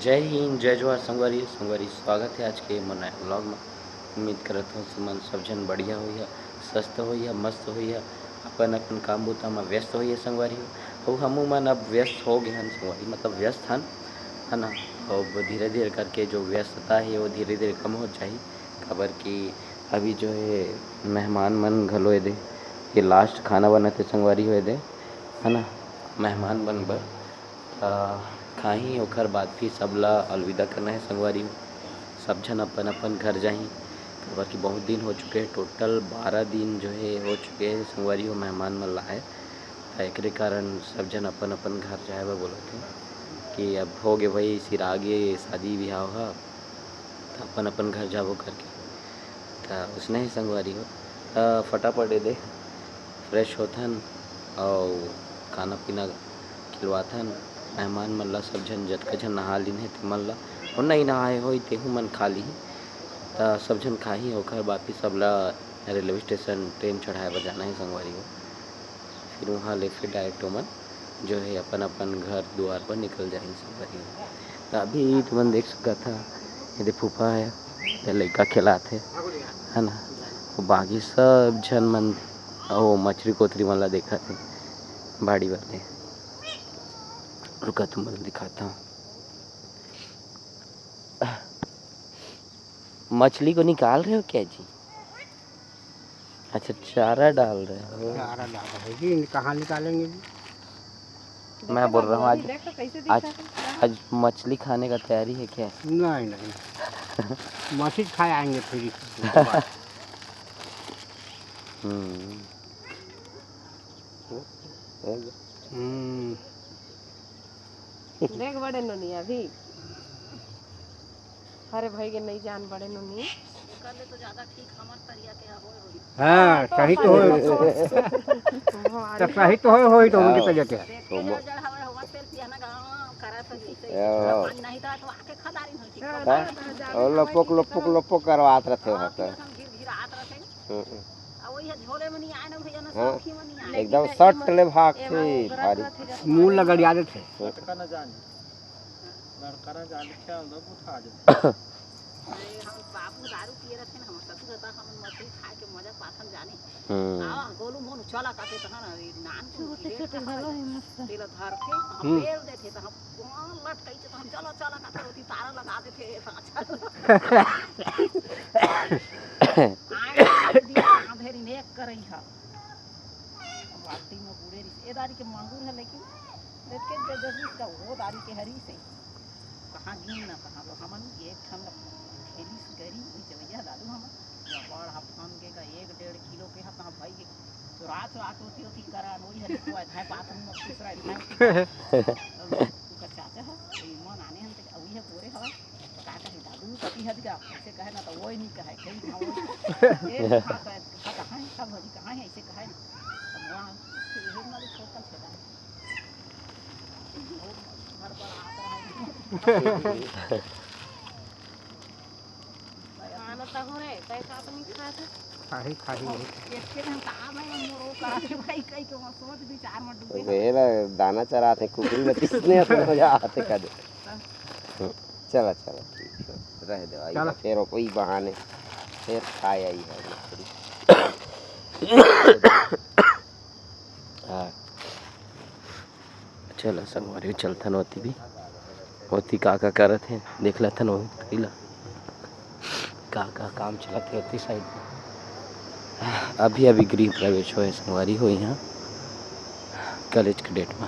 जय हिंद जय जोहार संगवारी संगवारी स्वागत है आज के मन ब्लॉग में। उम्मीद करत हूँ सुमन सब जन बढ़िया होइए, स्वस्थ होइए, मस्त होइए, अपन अपन काम बूता में व्यस्त होइए संगवारी हो। हमू मन अब व्यस्त हो गए हैं संगवारी, मतलब व्यस्त हन है ना। अब धीरे धीरे करके जो व्यस्तता है वो धीरे धीरे कम हो जाए, खबर कि अभी जो है मेहमान मन घलो दे ये लास्ट खाना बनाते संगवारी हो दे है ना। मेहमान बन बर खाही ओकर बाद फिर सबला अलविदा करना है संगवारी। सब जन अपन अपन घर जाही, खबर कि बहुत दिन हो चुके हैं, टोटल 12 दिन जो है हो चुके हैं संगवारी हो मेहमान मन लाए। एक कारण सब जन अपन अपन घर जाए बर बोलते कि अब हो गए भाई सिर आगे शादी ब्याह हो तो अपन अपन घर जाबो करके। तो उसने ही संगवारी हो फटाफट दे फ्रेश होथन और खाना पीना खिलवाथन मेहमान मन ला। सब जन जतका जन नहा लीन है ते मन ला, और नहीं नहाए हो तेहू मन खा ली तो सब जन खाही ओकर बाकी सबला रेलवे स्टेशन ट्रेन चढ़ाए बर जाना है संगवारी हो। फिर वहाँ ले फिर डायरेक्ट ओमन जो है अपन अपन घर द्वार पर निकल जाए संगवारी हो। तो अभी तुमन देख सका था यदि फूफा है ये लड़का खिलाते है ना, वो बाकी सब जन मन ओ मछली कोतरी मन ला देखा थे बाड़ी वाले। रुका तुम दिखाता हूँ, मछली को निकाल रहे हो क्या जी? अच्छा चारा डाल रहे हो। चारा डाल रहे जी, कहाँ निकालेंगे जी? मैं बोल रहा हूँ आज आज मछली खाने का तैयारी है क्या? नहीं नहीं मछली खाए आएंगे फिर। देख बड़े नुनी अभी अरे भाई के नहीं जान बड़े नुनी कर ले तो ज्यादा ठीक हमर तरिया के होई। हाँ सही तो हो, सही तो हो तो उनकी तबीयत है। देखते जड़ जड़ हवे होगा तेल पियाना गांव करा तो ऐसे नहीं था तो आके खदारी होती और लपक लपक लपक करवात रहते हो तो घिर घिरात रहते आ वही झोले में नहीं आए ना भैया ना सखी में नहीं आए एकदम सट ले भाग थे भारी मुंह लगड़िया थे लड़का न जाने लड़का न जाने क्या लोग उठा देते। हम बाबू दारू पिए रहते ना, हम ससुर रहता हम मछली खाए के मजा पाथन जाने। हां गोलू मोन चला काटे त ना नान छोटे छोटे घलो है मस्त तेल धर के हम बेल देथे त हम कोन लटकाई त हम चलो चला काटे रोटी तारा लगा देथे अच्छा आए दिया भेरी नेक करई ह बाल्टी में बूढ़े ए दारी के मांगूर है, लेकिन देख के जल्दी का वो दारी के हरी से कहाँ गिन ना कहाँ तो हमन एक ठन खेली गरी वही जवैया दादू हम बड़ हफन के का 1-1.5 किलो के हा कहाँ भाई के तो रात रात होती होती करा वही हरी को है बात में तीसरा का चाचा है मन आने हम तो वही है पूरे हवा तो का कहे दादू कति हद का ऐसे कहे ना तो वही नहीं कहे कहीं खाओ एक खाता कहाँ है सब हरी कहाँ है ऐसे कहे ना तो वहां फिर वाली छोटा छेदा घर पर आता है खाना तो हो रे तय का तो नहीं खाया था खाही इसके हम काम है मोरो का भाई कई के सोच विचार में डूबे वेला दाना चराते कुकुर में किसने हो जाते कर चला चला रह दे आई फिर कोई बहाने फिर खाए आई है चलो संगवारी चलथन होती भी होती का करत है देख लथन हो का काम चलत है होती साइड में। अभी अभी गृह प्रवेश हो संगवारी हो यहाँ कॉलेज के डेट में।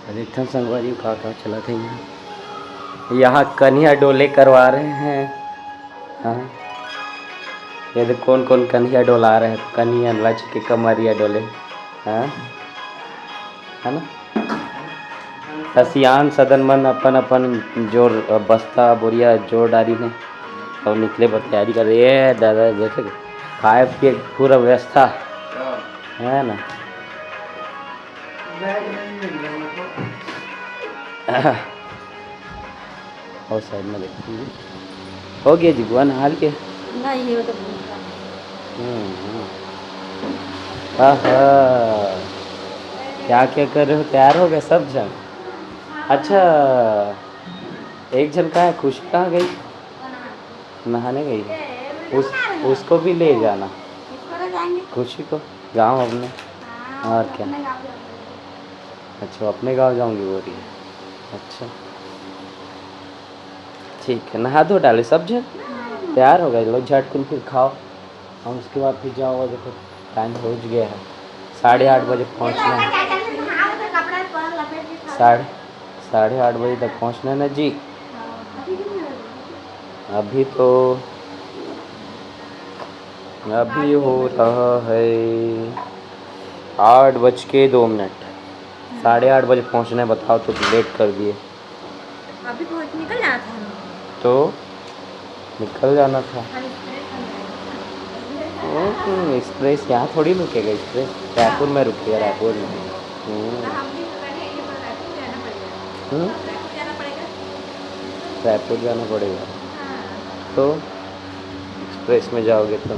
अधिकतर संगवारी का चला थे यहाँ कन्या डोले करवा रहे हैं। हाँ यदि कौन कौन कन्या डोला रहे हैं, कन्या लच के कमरिया डोले हाँ है ना। हसियान सदन मन अपन अपन जोर बस्ता बोरिया जोर डाली ने और निकले पर तैयारी कर रही है दादा जैसे खाए पिए पूरा व्यवस्था है ना। और साइड में देखिए हो गया जी बुआ नहा के। नहीं ये तो आहा क्या क्या कर रहे हो, तैयार हो गए सब जन? अच्छा एक जन कहाँ है, खुशी कहाँ गई? नहाने गई है। उसको भी ले जाना, खुशी को गांव अपने। और क्या? अच्छा अपने गांव जाऊंगी बोल रही है। अच्छा ठीक है, नहा धो डाले सब जन, तैयार हो गए लोग, झटकुन फिर खाओ और उसके बाद फिर जाओ। देखो टाइम हो गया है, 8:30 बजे पहुँचना है। 8:30 बजे तक पहुँचना है ना जी। अभी हो रहा है 8:02। 8:30 बजे पहुँचना है, बताओ तो लेट कर दिए। अभी निकल जाना था। तो निकल जाना था। एक्सप्रेस यहाँ थोड़ी रुकेगा, एक्सप्रेस रायपुर में रुकेगा, रायपुर में। रायपुर जाना पड़ेगा तो एक्सप्रेस में जाओगे तो।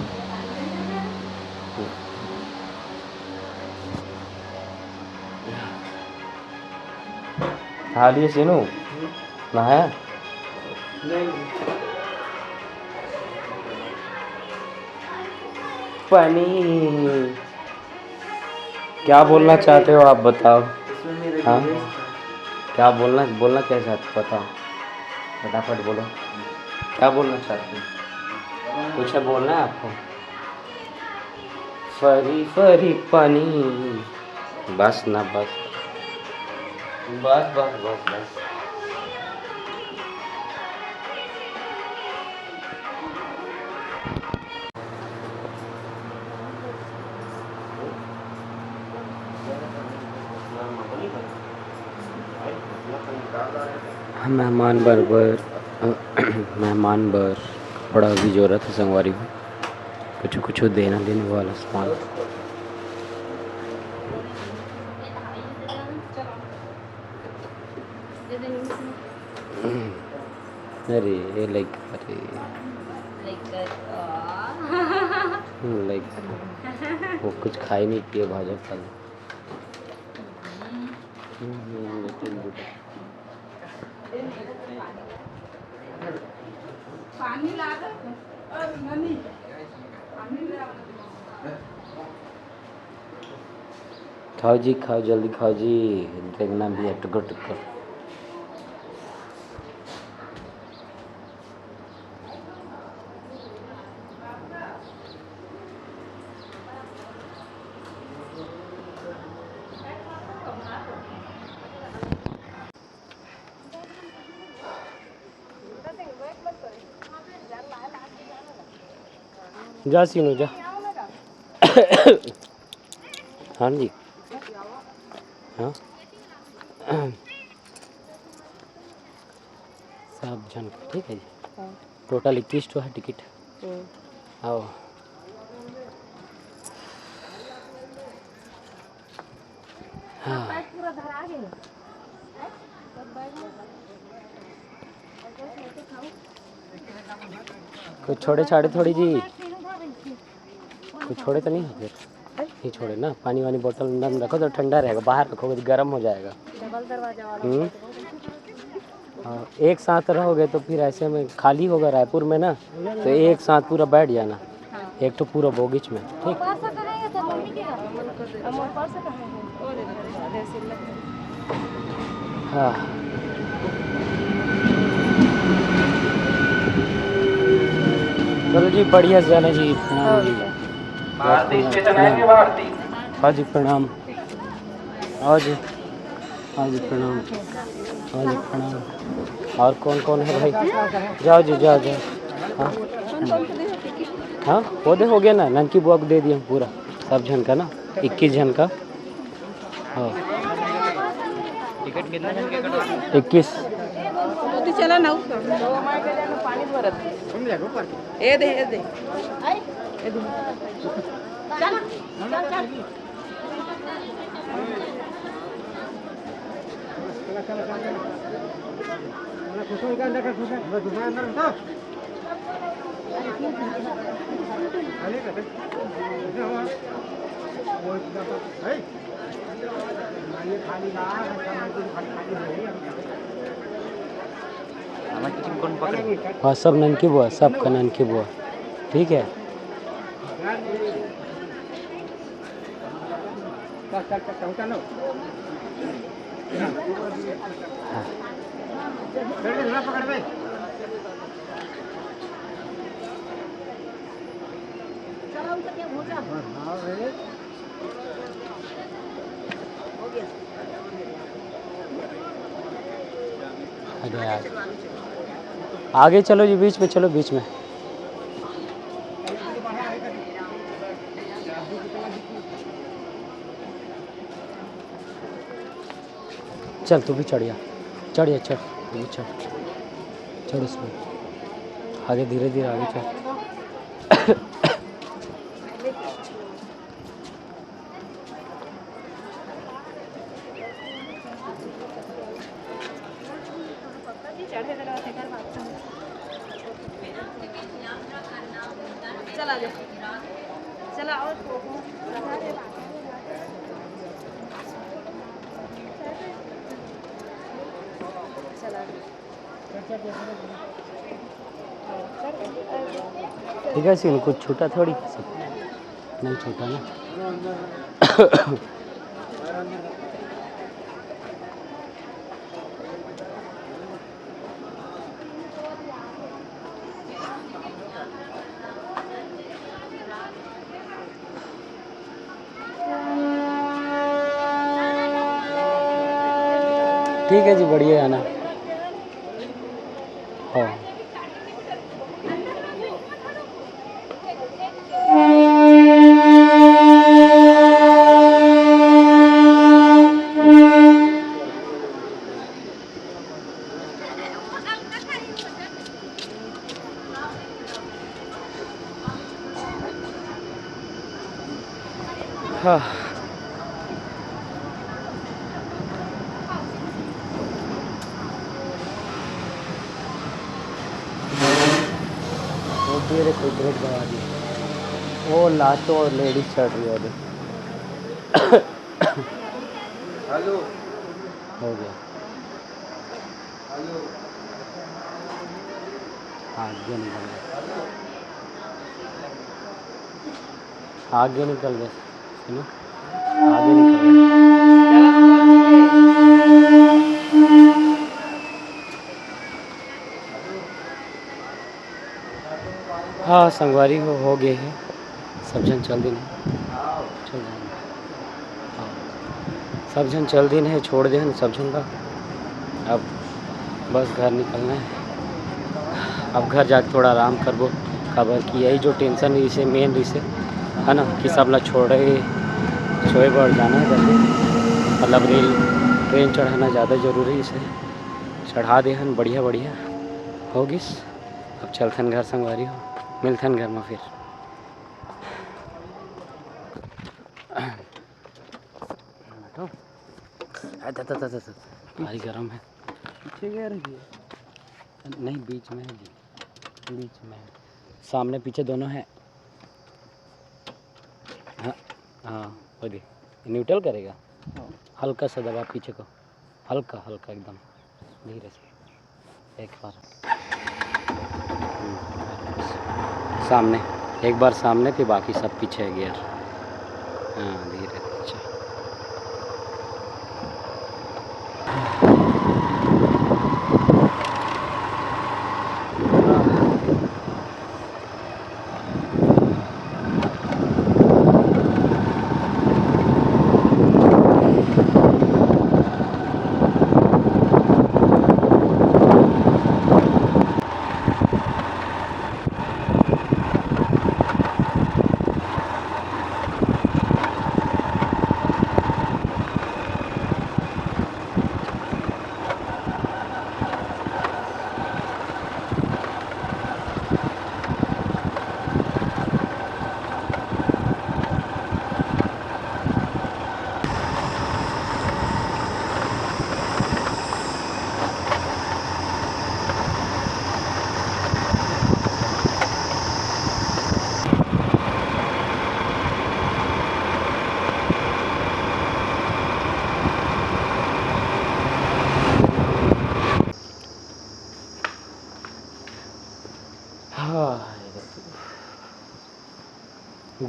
नहा लिए सीनू? नहाया? पानी क्या बोलना चाहते हो आप बताओ? हाँ क्या बोलना क्या चाहते हो बताओ, फटाफट बोलो क्या बोलना चाहते हो? कुछ है बोलना है आपको? फरी फरी पानी, बस ना बस बस बस बस बस। मेहमान बर बड़ा भी जरूरत है संगवारी को, कुछ देना देने वाला सामान। अरे लाइक वो कुछ खाई नहीं पिए भाजपा खाली। खाओ जी खाओ, जल्दी खाओ जी, देखना भी है टुकर टुकर। जा सीनू जा। हाँ जी हाँ सब जन का ठीक है जी। टोटल 21 तो है टिकट। आओ हाँ कुछ छोड़े छाड़े थोड़ी जी, कुछ छोड़े तो नहीं है फिर नहीं छोड़े ना। पानी वानी बोतल अंदर रखो तो ठंडा रहेगा, बाहर रखोगे तो गर्म हो जाएगा। हाँ एक साथ रहोगे तो फिर ऐसे में खाली होगा रायपुर में ना, तो एक साथ पूरा बैठ जाना, एक तो पूरा बोगिच में ठीक। हाँ चलो जी बढ़िया से जाना जी। हाँ जी प्रणाम। हाँ जी हाँ जी प्रणाम। हाँ जी प्रणाम। और कौन कौन है भाई? जाओ जी जाओ जाओ। हाँ हाँ पौधे हो गया ना, ननकी बुआ को दे दिया पूरा सब जन का ना, 21 जन का। हाँ टिकट कितना जन का? 21। चला ना पानी भरत ए दे ए दे चल चल चल। हाँ सब ननकी बुआ, सबका ननकी बुआ, ठीक है। आगे चलो जी, बीच में चलो, बीच में। चल तू भी चढ़िया, चढ़िया, चढ़ तू भी चढ़, चढ़ उसमें आगे, धीरे धीरे आगे चल। चला जा, चला और ठीक है सीन, कुछ छूटा थोड़ी, नहीं छूटा ना। ठीक है जी, बढ़िया है ना। हाँ हाँ मेरे को ब्रेक दबा दी, वो लास्ट और लेडीज चढ़ रही है अभी। हेलो हो गया, हेलो आगे निकल गए, आगे निकल गए, सुनो आगे निकल गए। हाँ संगवारी हो गए हैं सब जन, चल दिन चल हाँ सब जन चल दिन है, छोड़ दे सब जन का। अब बस घर निकलना है, अब घर जाके थोड़ा आराम करबो। खबर की यही जो टेंशन इसे मेन इसे है ना कि सब ला छोड़े पर जाना है जल्दी, मतलब ट्रेन चढ़ाना ज़्यादा ज़रूरी, इसे चढ़ा दे हन बढ़िया बढ़िया होगिस। अब चलथन घर संगवारी हो, मिलथन घर में फिर। भारी गर्म है, पीछे गया रही नहीं, बीच में है जी, बीच में है, सामने पीछे दोनों है। हाँ हाँ वो दे, न्यूट्रल करेगा, हल्का सा दबा पीछे को, हल्का हल्का एकदम धीरे से एक बार सामने, एक बार सामने, फिर बाकी सब पीछे है गियर। हाँ धीरे पीछे।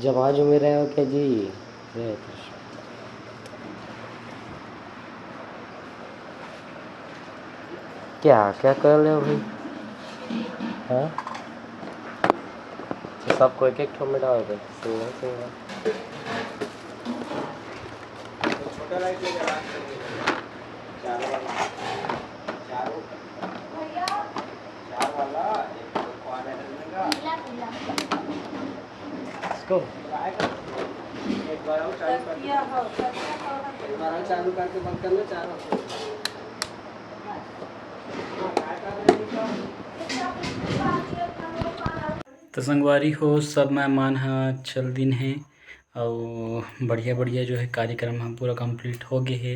जमाज में रहे हो क्या जी? हरे कृष्ण। क्या क्या कर रहे हो भाई? हाँ, तो सबको एक एक ठो में डाल दे, सिंगल सिंगल। छोटा लाइट ले जा चार वाला एक कौन है इसको एक बार और चालू कर एक बार और चालू करके बंद कर लो चारों तो संगवारी हो सब मेहमान हाँ चल दिन है और बढ़िया बढ़िया जो है कार्यक्रम हम पूरा कंप्लीट हो गए है।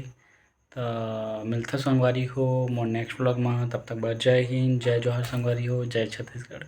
तो मिलता संगवारी हो मोर नेक्स्ट व्लॉग में। तब तक बस जय हिंद, जय जोहर संगवारी हो, जय छत्तीसगढ़।